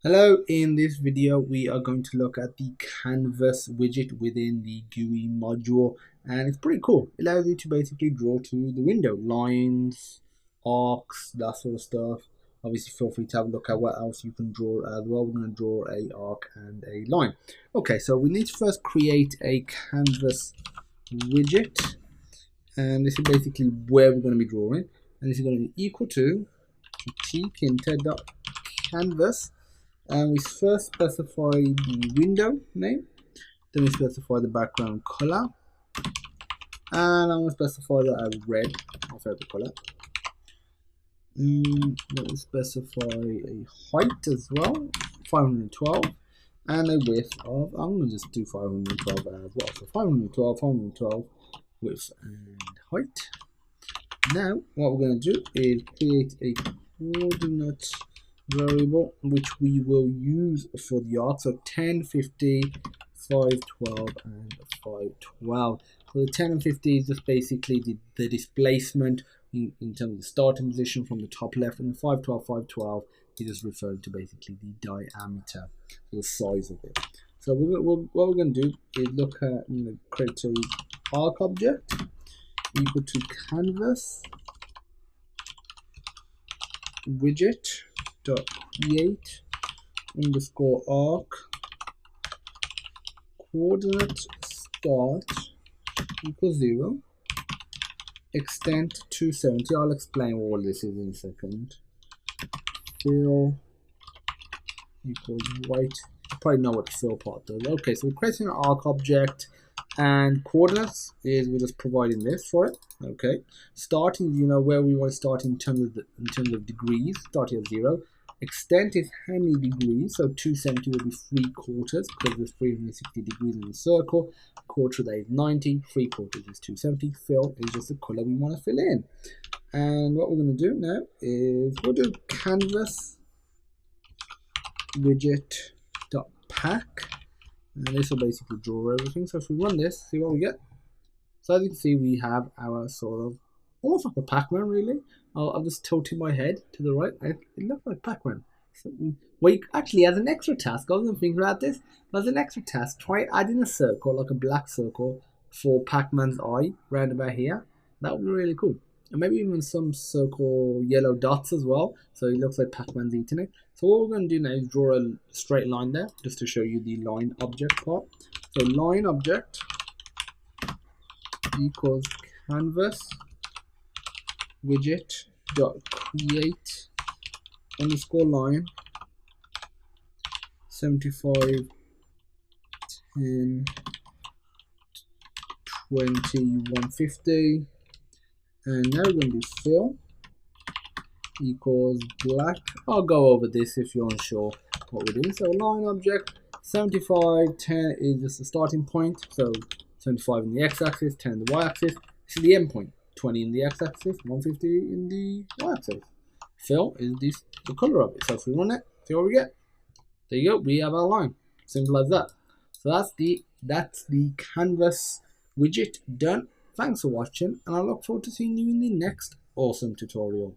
Hello, in this video we are going to look at the canvas widget within the GUI module, and it's pretty cool. It allows you to basically draw to the window, lines, arcs, that sort of stuff. Obviously feel free to have a look at what else you can draw as well. We're going to draw a arc and a line. Okay, so we need to first create a canvas widget, and this is basically where we're going to be drawing, and this is going to be equal to tkinter.canvas. And we first specify the window name, then we specify the background color, and I'm going to specify that as red, my favorite color. Then we specify a height as well, 512, and a width of, I'm going to just do 512 as well. So 512 width and height. Now what we're going to do is create a coordinate variable which we will use for the arc. So 10, 50, 512 and 512. So the 10 and 50 is just basically the displacement in terms of the starting position from the top left, and the 512 is just referring to basically the diameter, the size of it. So what we're going to do is look at create a arc object equal to canvas widget dot create underscore arc coordinate start equals 0, extent 270. I'll explain what all this is in a second. Fill equals white. You probably know what the fill part does. Okay, so we're creating an arc object, and coordinates is we're just providing this for it. Okay, starting, where we want to start in terms of degrees, starting at 0. Extent is how many degrees, so 270 will be 3/4 because there's 360 degrees in the circle. Quarter that is 90, 3/4 is 270. Fill is just the color we want to fill in. And what we're going to do now is we'll do canvas widget dot pack, and this will basically draw everything. So if we run this, see what we get. So as you can see, we have our sort of almost like a Pac-Man, really. I'll just tilting my head to the right. It looks like Pac-Man. So actually, as an extra task, I wasn't thinking about this, but as an extra task, try adding a circle, like a black circle, for Pac-Man's eye, round about here. That would be really cool. And maybe even some circle yellow dots as well, so it looks like Pac-Man's eating it. So what we're going to do now is draw a straight line there, just to show you the line object part. So line object equals canvas widget dot create underscore line 75 10 20 150, and now we're going to do fill equals black. I'll go over this if you're unsure what we're doing. So line object 75 10 is just the starting point, so 75 in the x-axis, 10 in the y-axis. This is the end point. 20 in the x-axis, 150 in the y-axis. Fill is the color of it. So if we run it, see what we get. There you go. We have our line. Simple as that. So that's the canvas widget done. Thanks for watching, and I look forward to seeing you in the next awesome tutorial.